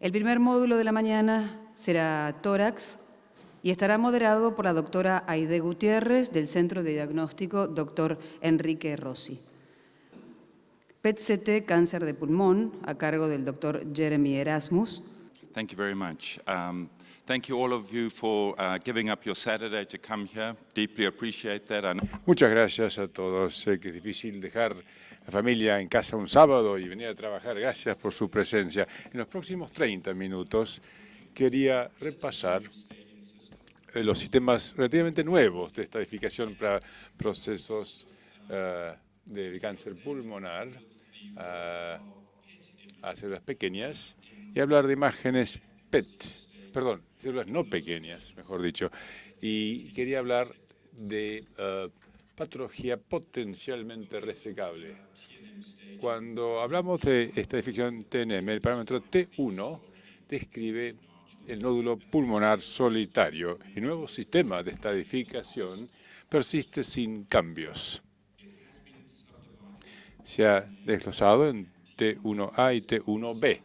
El primer módulo de la mañana será tórax y estará moderado por la doctora Aide Gutiérrez del Centro de Diagnóstico Dr. Enrique Rossi. PET-CT cáncer de pulmón a cargo del Dr. Jeremy Erasmus. Thank you very much. Thank you all of you for giving up your Saturday to come here. Deeply appreciate that. Muchas gracias a todos. Sé que es difícil dejar la familia en casa un sábado y venir a trabajar. Gracias por su presencia. En los próximos 30 minutos quería repasar los sistemas relativamente nuevos de estadificación para procesos de cáncer pulmonar a células pequeñas y hablar de imágenes PET, perdón, células no pequeñas, mejor dicho. Y quería hablar de patología potencialmente resecable. Cuando hablamos de estadificación TNM, el parámetro T1 describe el nódulo pulmonar solitario. El nuevo sistema de estadificación persiste sin cambios. Se ha desglosado en T1A y T1B,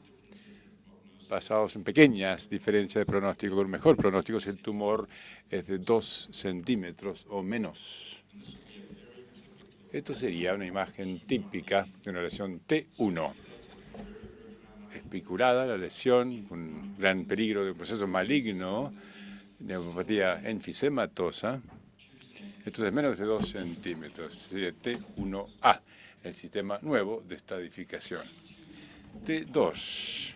basados en pequeñas diferencias de pronóstico. Con un mejor pronóstico si el tumor es de 2 centímetros o menos. Esto sería una imagen típica de una lesión T1. Espiculada la lesión, con gran peligro de un proceso maligno, neuropatía enfisematosa. Esto es menos de 2 centímetros. Sería T1A, el sistema nuevo de estadificación. T2.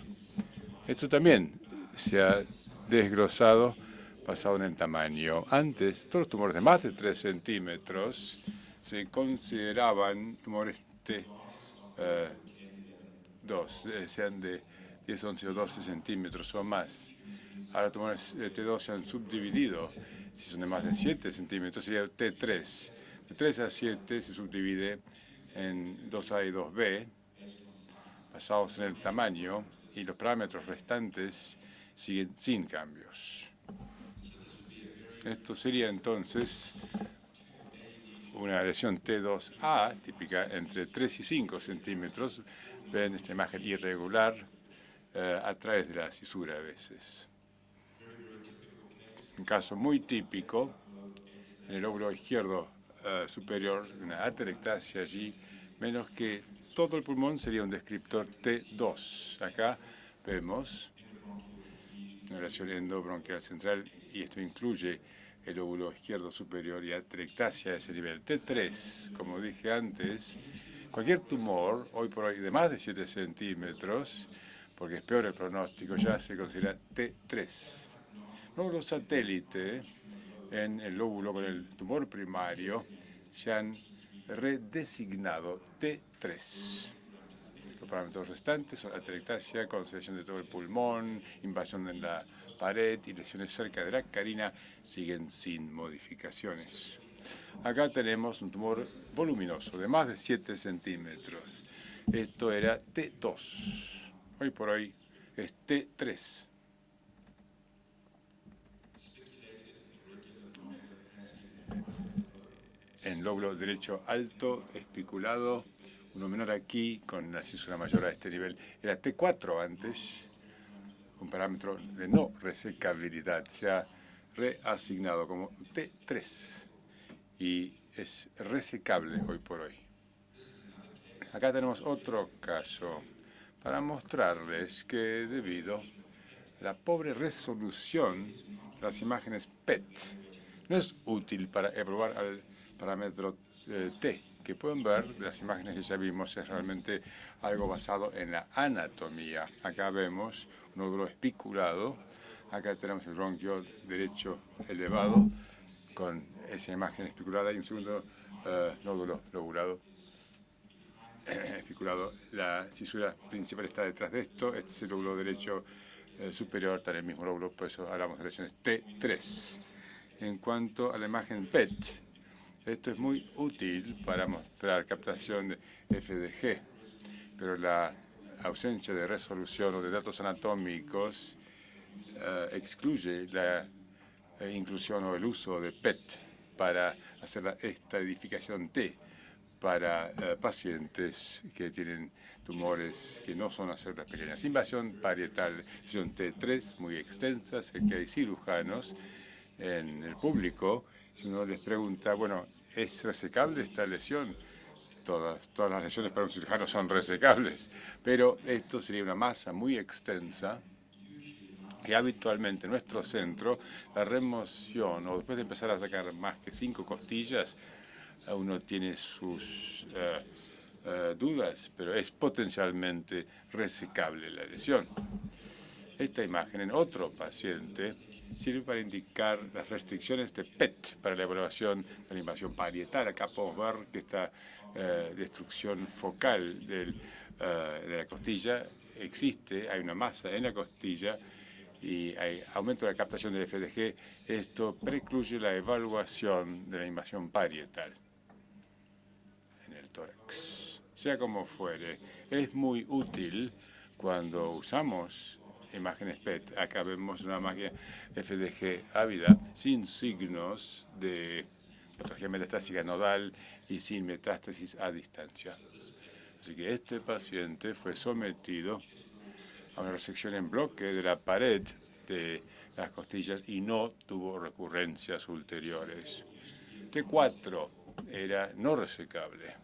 Esto también se ha desglosado basado en el tamaño. Antes, todos los tumores de más de 3 centímetros se consideraban tumores T2, sean de 10, 11 o 12 centímetros o más. Ahora tumores T2 se han subdividido. Si son de más de 7 centímetros, sería T3. De 3 a 7 se subdivide en 2A y 2B, basados en el tamaño, y los parámetros restantes siguen sin cambios. Esto sería entonces una lesión T2A, típica entre 3 y 5 centímetros. Ven esta imagen irregular a través de la cisura a veces. Un caso muy típico, en el lóbulo izquierdo superior, una atelectasia allí, menos que todo el pulmón sería un descriptor T2. Acá vemos una lesión endobronquial central y esto incluye el lóbulo izquierdo superior y atelectasia a ese nivel. T3, como dije antes, cualquier tumor, hoy por hoy de más de 7 centímetros, porque es peor el pronóstico, ya se considera T3. Lóbulo satélite, en el lóbulo con el tumor primario, se han redesignado T3. Los parámetros restantes son atelectasia, concentración de todo el pulmón, invasión en la pared y lesiones cerca de la carina siguen sin modificaciones. Acá tenemos un tumor voluminoso de más de 7 centímetros. Esto era T2. Hoy por hoy es T3. En lóbulo derecho alto, espiculado, uno menor aquí, con la cisura mayor a este nivel. Era T4 antes, un parámetro de no resecabilidad. Se ha reasignado como T3 y es resecable hoy por hoy. Acá tenemos otro caso para mostrarles que debido a la pobre resolución de las imágenes PET, no es útil para evaluar al parámetro T, que pueden ver de las imágenes que ya vimos, es realmente algo basado en la anatomía. Acá vemos un nódulo espiculado, acá tenemos el bronquio derecho elevado con esa imagen espiculada y un segundo nódulo lobulado espiculado. La cisura principal está detrás de esto, este es el lóbulo derecho superior, está en el mismo lóbulo, por eso hablamos de lesiones T3. En cuanto a la imagen PET, esto es muy útil para mostrar captación de FDG, pero la ausencia de resolución o de datos anatómicos excluye la inclusión o el uso de PET para hacer la estadificación T. para pacientes que tienen tumores que no son las células pequeñas. Invasión parietal, lesión T3, muy extensa. Sé que hay cirujanos en el público. Si uno les pregunta, bueno, ¿es resecable esta lesión? Todas las lesiones para un cirujano son resecables, pero esto sería una masa muy extensa que habitualmente en nuestro centro, la remoción, o después de empezar a sacar más que 5 costillas, uno tiene sus dudas, pero es potencialmente resecable la lesión. Esta imagen en otro paciente sirve para indicar las restricciones de PET para la evaluación de la invasión parietal. Acá podemos ver que esta destrucción focal de la costilla existe, hay una masa en la costilla y hay aumento de la captación de FDG. Esto precluye la evaluación de la invasión parietal en el tórax. Sea como fuere, es muy útil cuando usamos imágenes PET. Acá vemos una máquina FDG ávida sin signos de patología metastásica nodal y sin metástasis a distancia. Así que este paciente fue sometido a una resección en bloque de la pared de las costillas y no tuvo recurrencias ulteriores. T4 era no resecable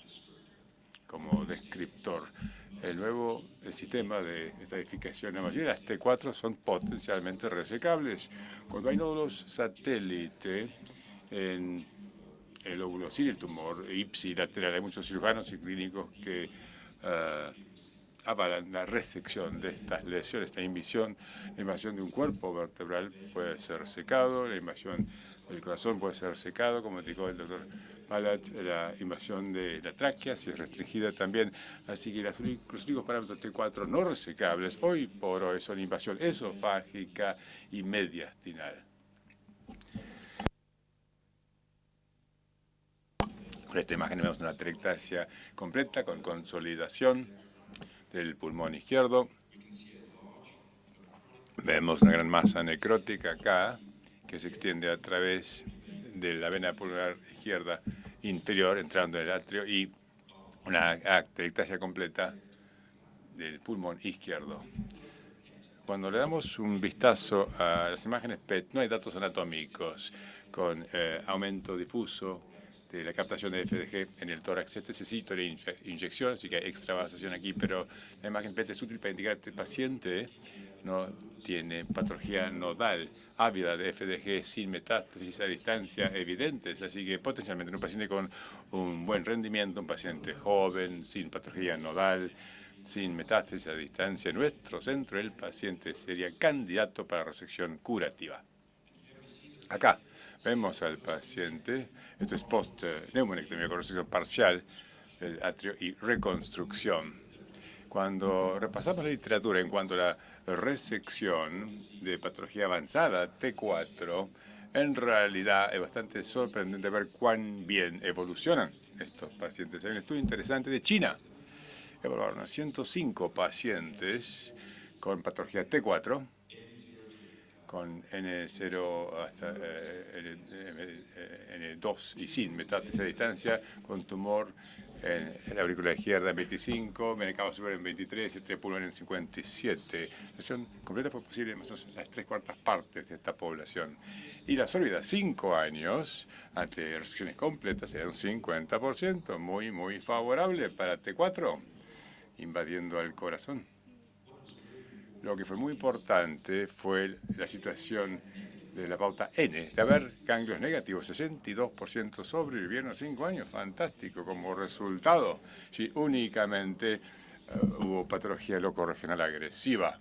como descriptor. El nuevo sistema de estadificación, la mayoría de las T4 son potencialmente resecables. Cuando hay nódulos satélite en el lóbulo sin el tumor ipsilateral, hay muchos cirujanos y clínicos que avalan la resección de estas lesiones, esta invasión de un cuerpo vertebral puede ser resecado, la invasión del corazón puede ser resecado, como indicó el doctor Malat, la invasión de la tráquea, si es restringida también. Así que los únicos parámetros T4 no resecables hoy por hoy son invasión esofágica y mediastinal. Con esta imagen vemos una atelectasia completa con consolidación del pulmón izquierdo. Vemos una gran masa necrótica acá que se extiende a través de la vena pulmonar izquierda inferior, entrando en el atrio, y una atelectasia completa del pulmón izquierdo. Cuando le damos un vistazo a las imágenes PET, no hay datos anatómicos con aumento difuso de la captación de FDG en el tórax. Este necesita de inyección, así que hay extravasación aquí, pero la imagen PET es útil para indicar que el paciente no tiene patología nodal ávida de FDG sin metástasis a distancia evidentes, así que potencialmente un paciente con un buen rendimiento, un paciente joven, sin patología nodal, sin metástasis a distancia, en nuestro centro el paciente sería candidato para resección curativa. Acá vemos al paciente, esto es post-neumonectomía con resección parcial del atrio y reconstrucción. Cuando repasamos la literatura en cuanto a la resección de patología avanzada T4, en realidad es bastante sorprendente ver cuán bien evolucionan estos pacientes. Hay un estudio interesante de China. Evaluaron a 105 pacientes con patología T4, con N0 hasta N2 y sin metástasis a distancia, con tumor en la aurícula izquierda en 25, vena cava superior en 23 y el pulmón en 57. La lesión completa fue posible en las 3/4 partes de esta población. Y la sobrevida 5 años ante resecciones completas sería un 50%, muy favorable para T4, invadiendo al corazón. Lo que fue muy importante fue la situación de la pauta N, de haber ganglios negativos, 62% sobrevivieron 5 años, fantástico como resultado, si únicamente hubo patología locorregional agresiva.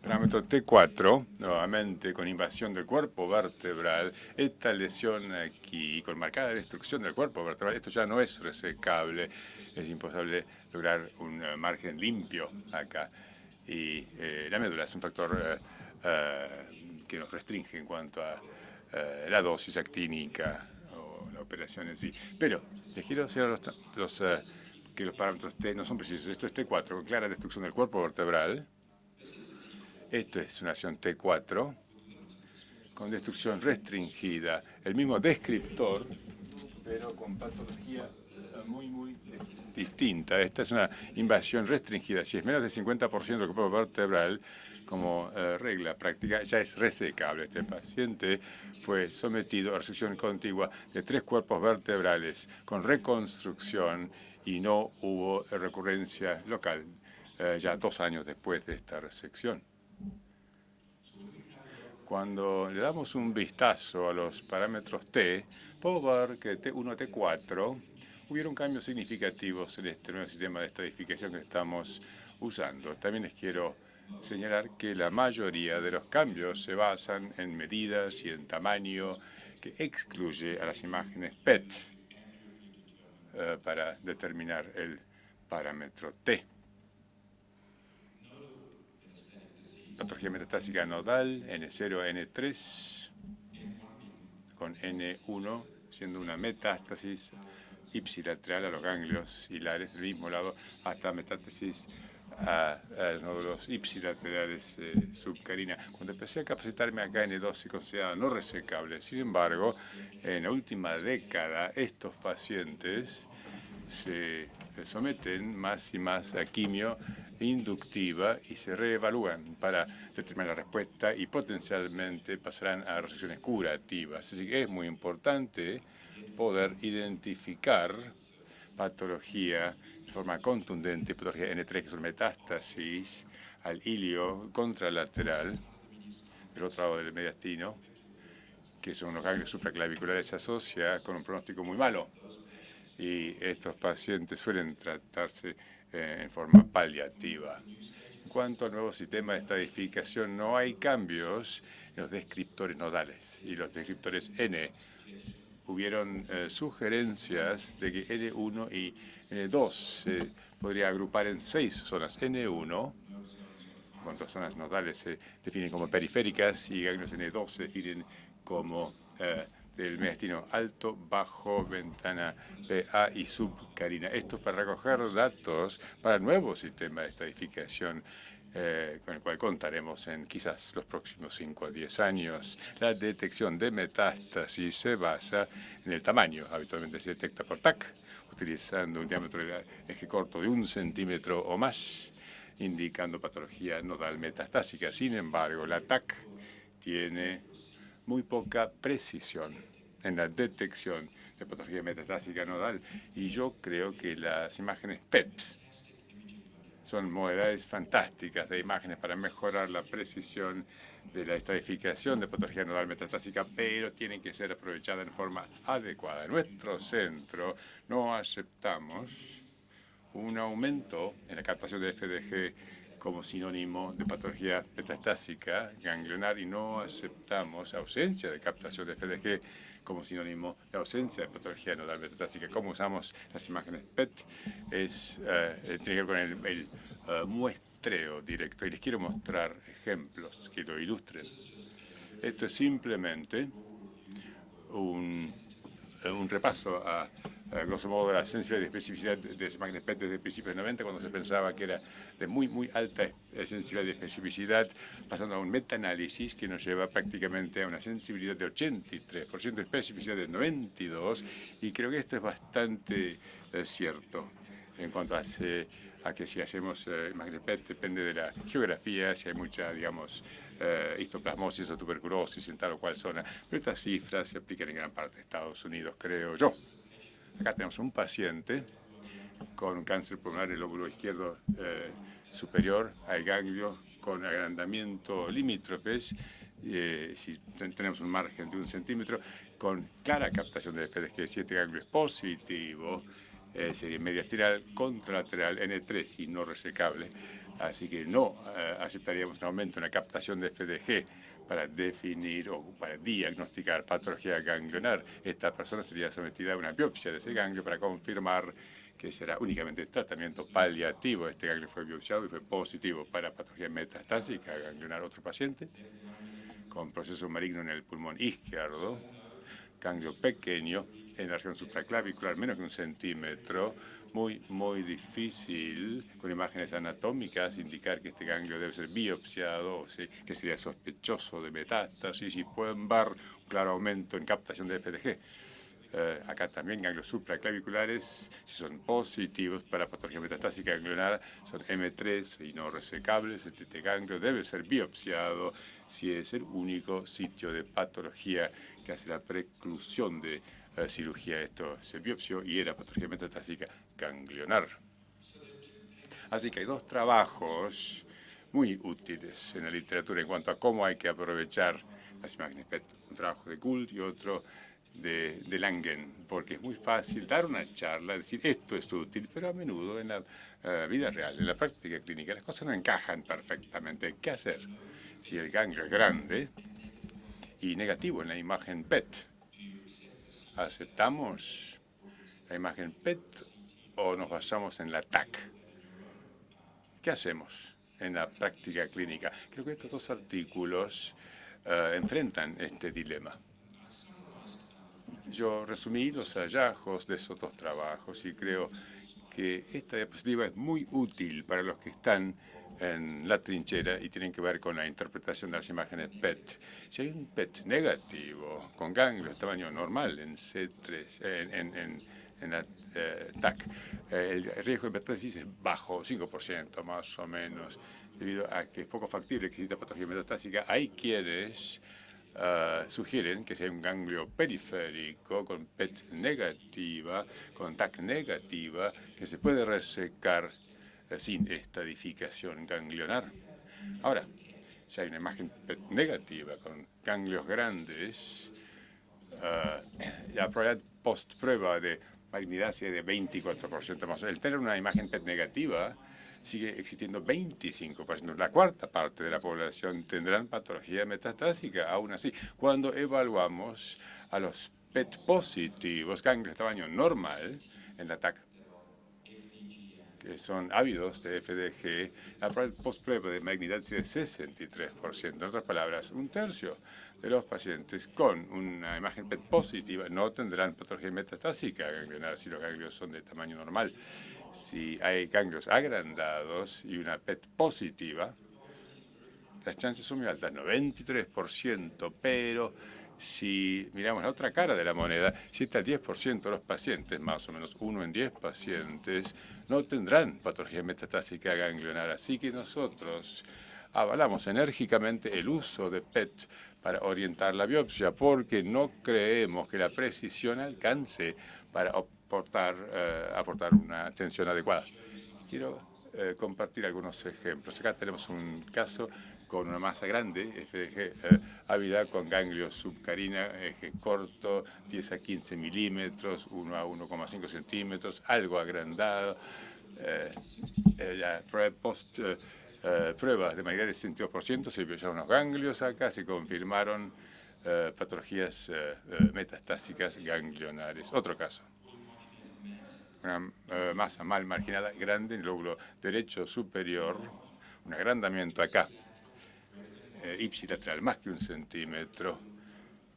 Parámetro T4, nuevamente con invasión del cuerpo vertebral, esta lesión aquí con marcada destrucción del cuerpo vertebral, esto ya no es resecable, es imposible lograr un margen limpio acá. Y la médula es un factor que nos restringe en cuanto a la dosis actínica o la operación en sí. Pero les quiero enseñar que los parámetros T no son precisos. Esto es T4, con clara destrucción del cuerpo vertebral. Esto es una lesión T4 con destrucción restringida. El mismo descriptor pero con patología muy distinta. Esta es una invasión restringida. Si es menos del 50% del cuerpo vertebral, como regla práctica, ya es resecable. Este paciente fue sometido a resección contigua de 3 cuerpos vertebrales con reconstrucción y no hubo recurrencia local ya 2 años después de esta resección. Cuando le damos un vistazo a los parámetros T, puedo ver que T1, T4 hubieron cambios significativos en este nuevo sistema de estadificación que estamos usando. También les quiero señalar que la mayoría de los cambios se basan en medidas y en tamaño, que excluye a las imágenes PET para determinar el parámetro T. Patología metastásica nodal, N0, N3, con N1 siendo una metástasis ipsilateral a los ganglios hilares del mismo lado, hasta metástasis a los nódulos ipsilaterales subcarina. Cuando empecé a capacitarme acá, N2 se consideraba no resecable. Sin embargo, en la última década, estos pacientes se someten más y más a quimio inductiva y se reevalúan para determinar la respuesta y potencialmente pasarán a resecciones curativas. Así que es muy importante poder identificar patología de forma contundente, patología N3, que es una metástasis al ilio contralateral, del otro lado del mediastino, que son los ganglios supraclaviculares, se asocia con un pronóstico muy malo. Y estos pacientes suelen tratarse en forma paliativa. En cuanto al nuevo sistema de estadificación, no hay cambios en los descriptores nodales y los descriptores N. Hubieron sugerencias de que N1 y N2 se podría agrupar en 6 zonas. N1, en cuanto a zonas nodales, se definen como periféricas y ganglios N2 se definen como del mediastino alto, bajo, ventana PA y subcarina. Esto es para recoger datos para el nuevo sistema de estadificación con el cual contaremos en quizás los próximos 5 a 10 años. La detección de metástasis se basa en el tamaño. Habitualmente se detecta por TAC, utilizando un diámetro de eje corto de 1 centímetro o más, indicando patología nodal metastásica. Sin embargo, la TAC tiene muy poca precisión en la detección de patología metastásica nodal, y yo creo que las imágenes PET son modalidades fantásticas de imágenes para mejorar la precisión de la estadificación de patología nodal metastásica, pero tienen que ser aprovechadas en forma adecuada. En nuestro centro no aceptamos un aumento en la captación de FDG como sinónimo de patología metastásica ganglionar, y no aceptamos ausencia de captación de FDG como sinónimo de ausencia de patología nodal metastásica. Como usamos las imágenes PET tiene que ver con el muestreo directo, y les quiero mostrar ejemplos que lo ilustren. Esto es simplemente un repaso a grosso modo, de la sensibilidad y especificidad de las imágenes PET desde principios de 90, cuando se pensaba que era de muy alta sensibilidad y especificidad, pasando a un metaanálisis que nos lleva prácticamente a una sensibilidad de 83%, especificidad de 92%, y creo que esto es bastante cierto en cuanto a que si hacemos imágenes PET depende de la geografía, si hay mucha, digamos, histoplasmosis o tuberculosis en tal o cual zona, pero estas cifras se aplican en gran parte de Estados Unidos, creo yo. Acá tenemos un paciente con cáncer pulmonar del lóbulo izquierdo superior, hay ganglios con agrandamiento limítrofes, si tenemos un margen de 1 centímetro, con clara captación de FDG. Si este ganglio es positivo, sería mediastinal, contralateral, N3 y no resecable. Así que no aceptaríamos un aumento en la captación de FDG para definir o para diagnosticar patología ganglionar. Esta persona sería sometida a una biopsia de ese ganglio para confirmar que será únicamente tratamiento paliativo. Este ganglio fue biopsiado y fue positivo para patología metastásica ganglionar. Otro paciente con proceso maligno en el pulmón izquierdo, ganglio pequeño en la región supraclavicular, menos que 1 centímetro, muy difícil, con imágenes anatómicas, indicar que este ganglio debe ser biopsiado, o que sería sospechoso de metástasis, y pueden ver un claro aumento en captación de FDG. Acá también ganglios supraclaviculares, si son positivos para patología metastásica ganglionar, son M3 y no resecables. Este ganglio debe ser biopsiado si es el único sitio de patología que hace la preclusión de cirugía. Esto se biopsió y era patología metastásica ganglionar. Así que hay dos trabajos muy útiles en la literatura en cuanto a cómo hay que aprovechar las imágenes PET. Un trabajo de Gould y otro de Langen, porque es muy fácil dar una charla, decir esto es útil, pero a menudo en la vida real, en la práctica clínica, las cosas no encajan perfectamente. ¿Qué hacer? Si el ganglio es grande y negativo en la imagen PET, ¿aceptamos la imagen PET o nos basamos en la TAC? ¿Qué hacemos en la práctica clínica? Creo que estos dos artículos enfrentan este dilema. Yo resumí los hallazgos de esos dos trabajos y creo que esta diapositiva es muy útil para los que están en la trinchera y tienen que ver con la interpretación de las imágenes PET. Si hay un PET negativo con ganglios de tamaño normal en C3, en la TAC, el riesgo de metástasis es bajo, 5% más o menos, debido a que es poco factible que exista patología metastásica. Hay quienes sugieren que si hay un ganglio periférico con PET negativa, con TAC negativa, que se puede resecar sin estadificación ganglionar. Ahora, si hay una imagen PET negativa con ganglios grandes, la probabilidad post-prueba de malignidad sería de 24% más. El tener una imagen PET negativa sigue existiendo 25%. La cuarta parte de la población tendrán patología metastásica. Aún así, cuando evaluamos a los PET positivos, ganglios de tamaño normal en la TAC, que son ávidos de FDG, la post-prueba de malignidad es de 63%. En otras palabras, un tercio de los pacientes con una imagen PET positiva no tendrán patología metastásica ganglionar si los ganglios son de tamaño normal. Si hay ganglios agrandados y una PET positiva, las chances son muy altas, 93%, pero si miramos la otra cara de la moneda, si está el 10% de los pacientes, más o menos 1 en 10 pacientes, no tendrán patología metastásica ganglionar. Así que nosotros avalamos enérgicamente el uso de PET para orientar la biopsia, porque no creemos que la precisión alcance para aportar una atención adecuada. Quiero compartir algunos ejemplos. Acá tenemos un caso con una masa grande, FDG ávida, con ganglio subcarina, eje corto, 10 a 15 milímetros, 1 a 1,5 centímetros, algo agrandado. La pruebas de malignidad de 62%, se biopsiaron los ganglios acá, se confirmaron patologías metastásicas ganglionares. Otro caso. Una masa mal marginada, grande en el lóbulo derecho superior, un agrandamiento acá, ipsilateral, más que 1 centímetro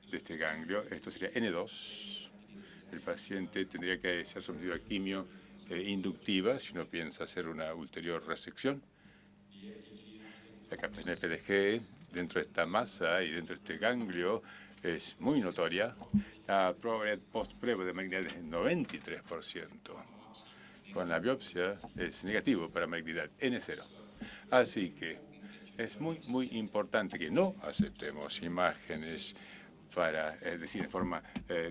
de este ganglio. Esto sería N2. El paciente tendría que ser sometido a quimio inductiva si uno piensa hacer una ulterior resección. La captación FDG dentro de esta masa y dentro de este ganglio es muy notoria. La probabilidad post-prueba de malignidad es 93%. Con la biopsia es negativo para malignidad, N0. Así que es muy importante que no aceptemos imágenes para decir en forma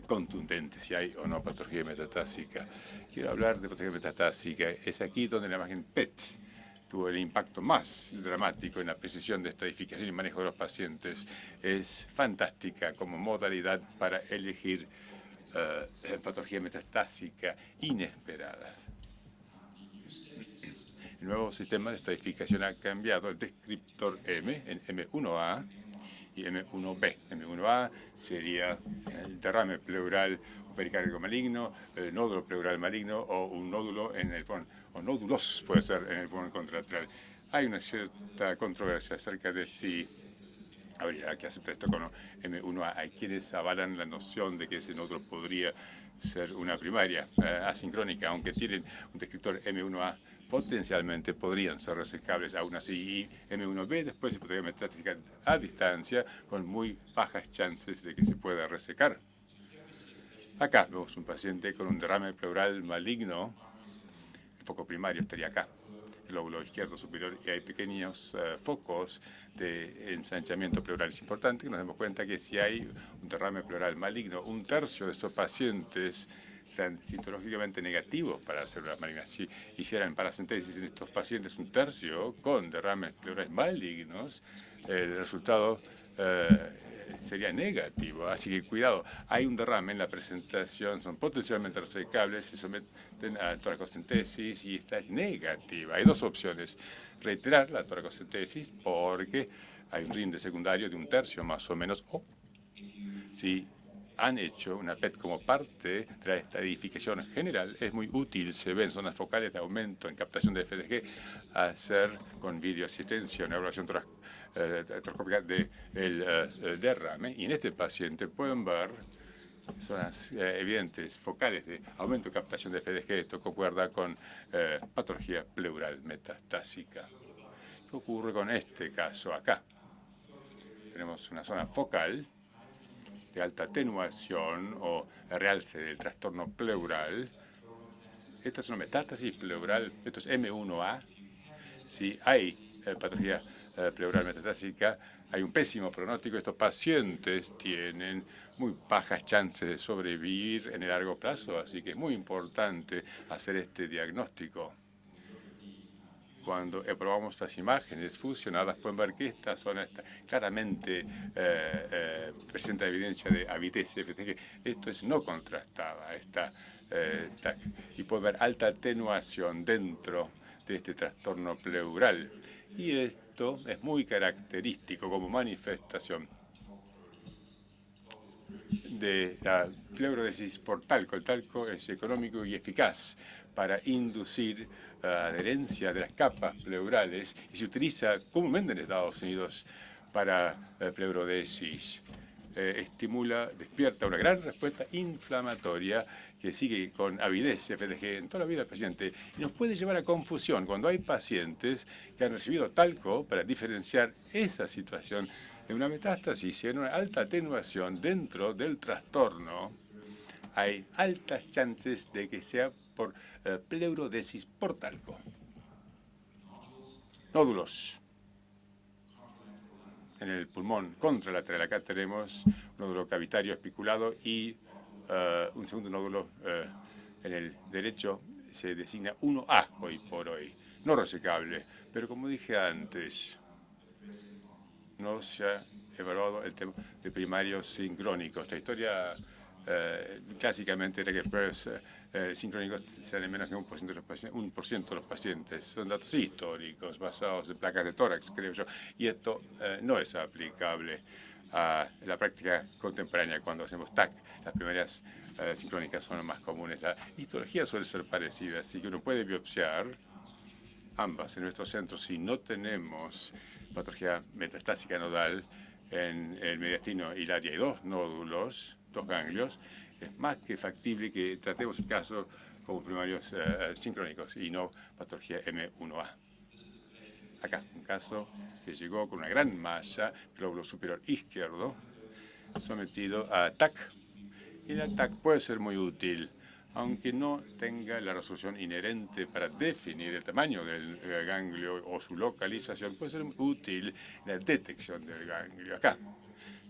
contundente si hay o no patología metastásica. Quiero hablar de patología metastásica. Es aquí donde la imagen PET tuvo el impacto más dramático en la precisión de estadificación y manejo de los pacientes. Es fantástica como modalidad para elegir patología metastásica inesperada. El nuevo sistema de estadificación ha cambiado el descriptor M en M1A y M1B. M1A sería el derrame pleural pericárdico maligno, el nódulo pleural maligno o un nódulo en el pulmón, o nódulos puede ser en el pulmón contralateral. Hay una cierta controversia acerca de si habría que aceptar esto con M1A. Hay quienes avalan la noción de que ese nódulo podría ser una primaria asincrónica, aunque tienen un descriptor M1A, potencialmente podrían ser resecables aún así. Y M1B después se podría metastasizar a distancia con muy bajas chances de que se pueda resecar. Acá vemos un paciente con un derrame pleural maligno. El foco primario estaría acá, el lóbulo izquierdo superior, y hay pequeños focos de ensanchamiento pleural. Es importante que nos demos cuenta que si hay un derrame pleural maligno, un tercio de estos pacientes sean citológicamente negativos para las células malignas. Si hicieran paracentesis en estos pacientes, un tercio con derrames pleurales malignos, el resultado sería negativo. Así que cuidado, hay un derrame en la presentación, son potencialmente resecables, se someten a toracocentesis y esta es negativa. Hay dos opciones: reiterar la toracocentesis porque hay un rinde secundario de un tercio más o menos, o si han hecho una PET como parte de la estadificación general, es muy útil, se ven zonas focales de aumento en captación de FDG, hacer con videoasistencia una evaluación troscópica del derrame, y en este paciente pueden ver zonas evidentes focales de aumento de captación de FDG. Esto concuerda con patología pleural metastásica. ¿Qué ocurre con este caso acá? Tenemos una zona focal de alta atenuación o realce del trastorno pleural. Esta es una metástasis pleural, esto es M1A. Si hay patología pleural metastásica, hay un pésimo pronóstico. Estos pacientes tienen muy bajas chances de sobrevivir en el largo plazo, así que es muy importante hacer este diagnóstico. Cuando probamos estas imágenes fusionadas, pueden ver que esta zona está claramente presenta evidencia de avidez FDG. Esto es no contrastada, esta TAC. Y pueden ver alta atenuación dentro de este trastorno pleural. Y esto es muy característico como manifestación de la pleurodesis por talco. El talco es económico y eficaz para inducir adherencia de las capas pleurales y se utiliza comúnmente en Estados Unidos para pleurodesis. Despierta una gran respuesta inflamatoria que sigue con avidez FDG en toda la vida del paciente y nos puede llevar a confusión cuando hay pacientes que han recibido talco para diferenciar esa situación de una metástasis y en una alta atenuación dentro del trastorno. Hay altas chances de que sea por pleurodesis por talco. Nódulos en el pulmón contralateral. Acá tenemos un nódulo cavitario especulado y un segundo nódulo en el derecho se designa 1A hoy por hoy. No resecable, pero como dije antes, no se ha evaluado el tema de primarios sincrónicos. Esta historia clásicamente era que los primarios sincrónicos sean menos que 1% de los pacientes. Son datos históricos basados en placas de tórax, creo yo, y esto no es aplicable a la práctica contemporánea cuando hacemos TAC. Las primarias sincrónicas son las más comunes. La histología suele ser parecida, así que uno puede biopsiar ambas en nuestro centro si no tenemos patología metastásica nodal en el mediastino y el área. Hay dos nódulos, dos ganglios. Es más que factible que tratemos el caso como primarios sincrónicos y no patología M1A. Acá, un caso que llegó con una gran masa, glóbulo superior izquierdo, sometido a TAC. Y la TAC puede ser muy útil, aunque no tenga la resolución inherente para definir el tamaño del ganglio o su localización, puede ser muy útil en la detección del ganglio. Acá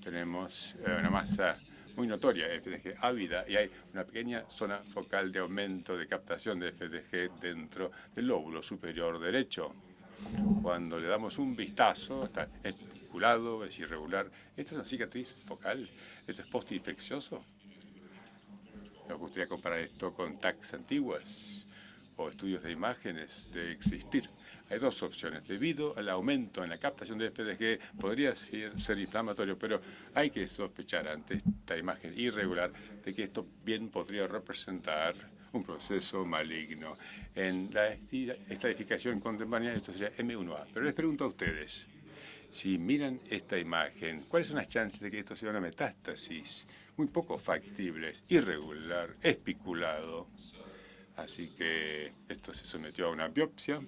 tenemos una masa muy notoria de FDG ávida y hay una pequeña zona focal de aumento de captación de FDG dentro del lóbulo superior derecho. Cuando le damos un vistazo, está especulado, es irregular. Esta es una cicatriz focal, esto es postinfeccioso. Nos gustaría comparar esto con TACs antiguas o estudios de imágenes de existir. Hay dos opciones. Debido al aumento en la captación de FDG, podría ser inflamatorio, pero hay que sospechar ante esta imagen irregular de que esto bien podría representar un proceso maligno. En la estadificación contemporánea esto sería M1A. Pero les pregunto a ustedes, si miran esta imagen, ¿cuáles son las chances de que esto sea una metástasis? Muy poco factibles, irregular, especulado. Así que esto se sometió a una biopsia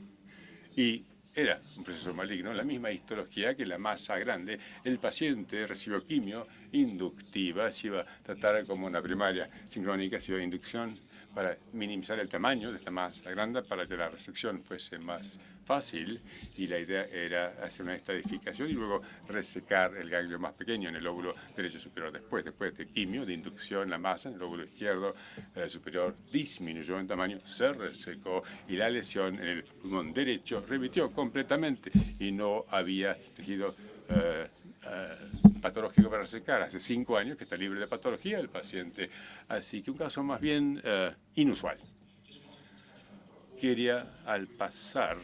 y era un proceso maligno, la misma histología que la masa grande. El paciente recibió quimio inductiva, se iba a tratar como una primaria sincrónica, se iba a inducción para minimizar el tamaño de esta masa grande para que la resección fuese más fácil, y la idea era hacer una estadificación y luego resecar el ganglio más pequeño en el lóbulo derecho superior. Después de quimio, de inducción, la masa en el lóbulo izquierdo superior disminuyó en tamaño, se resecó y la lesión en el pulmón derecho remitió completamente y no había tejido patológico para resecar. Hace 5 años que está libre de patología el paciente, así que un caso más bien inusual. Quería al pasar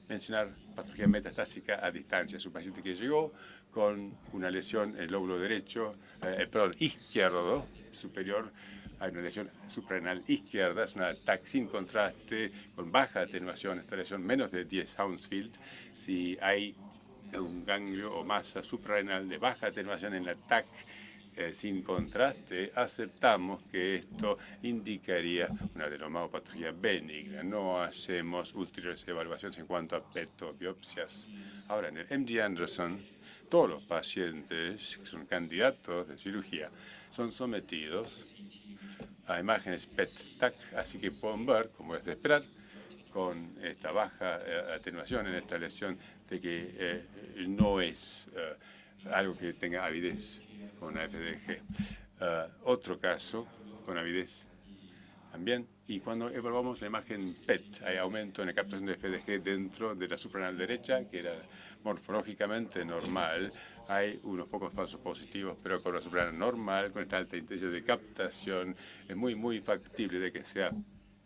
mencionar patología metastásica a distancia. Es un paciente que llegó con una lesión en el lóbulo derecho, izquierdo superior. Hay una lesión suprarrenal izquierda, es una TAC sin contraste, con baja atenuación, esta lesión menos de 10 Hounsfield. Si hay un ganglio o masa suprarrenal de baja atenuación en la TAC sin contraste, aceptamos que esto indicaría una adenomopatología benigna. No hacemos ulteriores evaluaciones en cuanto a PET o biopsias. Ahora, en el MD Anderson, todos los pacientes que son candidatos de cirugía son sometidos a imágenes PET-TAC, así que pueden ver, como es de esperar, con esta baja atenuación en esta lesión, de que no es algo que tenga avidez con la FDG. Otro caso con avidez también, y cuando evaluamos la imagen PET, hay aumento en la captación de FDG dentro de la suprarrenal derecha, que era morfológicamente normal. Hay unos pocos falsos positivos, pero con la suprarrenal normal, con esta alta intensidad de captación, es muy factible de que sea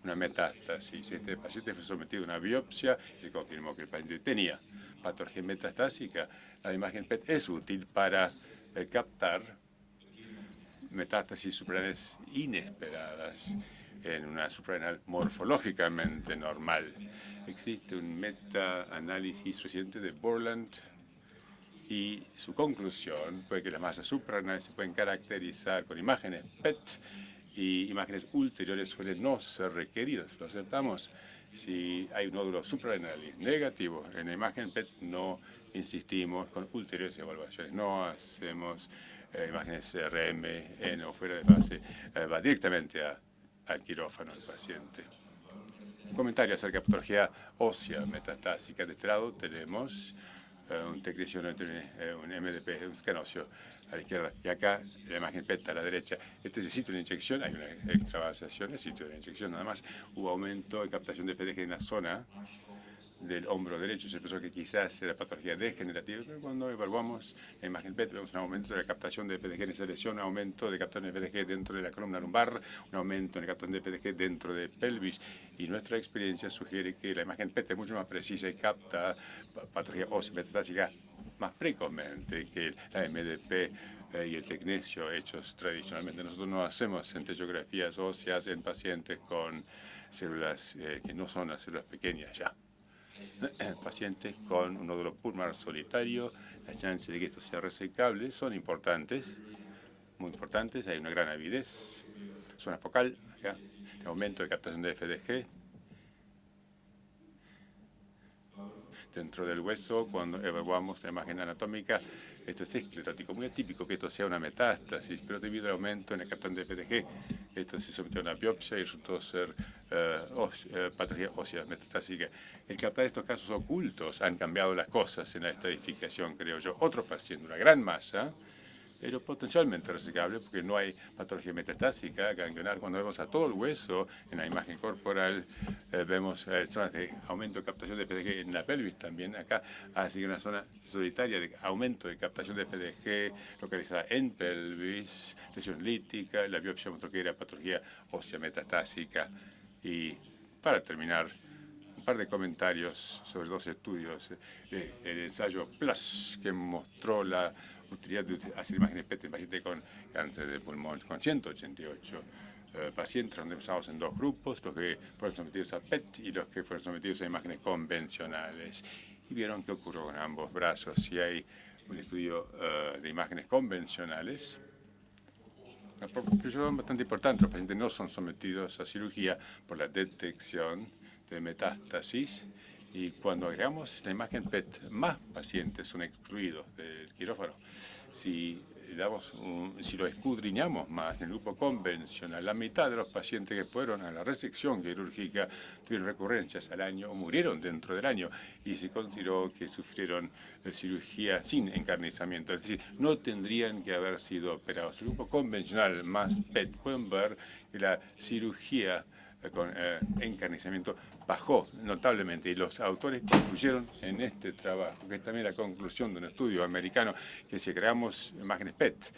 una metástasis. Este paciente fue sometido a una biopsia y se confirmó que el paciente tenía patología metastásica. La imagen PET es útil para captar metástasis suprarrenales inesperadas en una suprarrenal morfológicamente normal. Existe un meta-análisis reciente de Borland y su conclusión fue que las masas suprarrenales se pueden caracterizar con imágenes PET y imágenes ulteriores suelen no ser requeridas. Lo aceptamos. Si hay un nódulo suprarrenal negativo en la imagen PET, no insistimos con ulteriores evaluaciones. No hacemos imágenes RM en o fuera de fase. Va directamente al quirófano el paciente. Un comentario acerca de patología ósea metastásica. De este lado tenemos un TEC-18, un MDP, un escanosio a la izquierda, y acá la imagen PET a la derecha. Este es el sitio de la inyección, hay una extravasación, el sitio de la inyección nada más. Hubo aumento de captación de FDG en la zona del hombro derecho. Se pensó que quizás era patología degenerativa, pero cuando evaluamos la imagen PET vemos un aumento de la captación de FDG en esa lesión, un aumento de captación de FDG dentro de la columna lumbar, un aumento en la captación de FDG dentro de pelvis, y nuestra experiencia sugiere que la imagen PET es mucho más precisa y capta patología ósea metastásica más precozmente que la MDP y el tecnesio hechos tradicionalmente. Nosotros no hacemos centellografías óseas en pacientes con células que no son las células pequeñas ya. Pacientes con un nódulo pulmonar solitario, las chances de que esto sea resecable son importantes, muy importantes. Hay una gran avidez. Zona focal, acá, el aumento de captación de FDG. Dentro del hueso, cuando evaluamos la imagen anatómica, esto es esclerótico. Muy atípico que esto sea una metástasis, pero debido al aumento en la captación de FDG, esto se sometió a una biopsia y resultó ser patología ósea metastásica. El captar estos casos ocultos han cambiado las cosas en la estadificación, creo yo. Otro paciente, una gran masa, pero potencialmente resecable porque no hay patología metastásica ganglionar. Cuando vemos a todo el hueso en la imagen corporal, vemos zonas de aumento de captación de FDG en la pelvis también. Acá así que una zona solitaria de aumento de captación de FDG localizada en pelvis, lesión lítica. La biopsia mostró que era patología ósea metastásica. Y para terminar, un par de comentarios sobre 2 estudios. El ensayo PLUS, que mostró la utilidad de hacer imágenes PET en pacientes con cáncer de pulmón, con 188 pacientes randomizados en 2 grupos, los que fueron sometidos a PET y los que fueron sometidos a imágenes convencionales. Y vieron qué ocurrió con ambos brazos. Si hay un estudio de imágenes convencionales, una conclusión bastante importante: los pacientes no son sometidos a cirugía por la detección de metástasis Y cuando agregamos la imagen PET, más pacientes son excluidos del quirófano. Si lo escudriñamos más en el grupo convencional, la mitad de los pacientes que fueron a la resección quirúrgica tuvieron recurrencias al año o murieron dentro del año, y se consideró que sufrieron cirugía sin encarnizamiento, es decir, no tendrían que haber sido operados. El grupo convencional más PET, pueden ver que la cirugía con encarnizamiento bajó notablemente, y los autores concluyeron en este trabajo, que es también la conclusión de un estudio americano, que si creamos imágenes PET,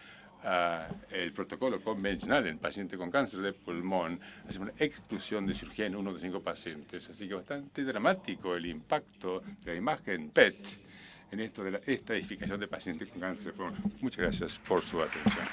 el protocolo convencional en pacientes con cáncer de pulmón, hacemos una exclusión de cirugía en 1 de 5 pacientes. Así que bastante dramático el impacto de la imagen PET en esto de la estadificación de pacientes con cáncer de pulmón. Muchas gracias por su atención.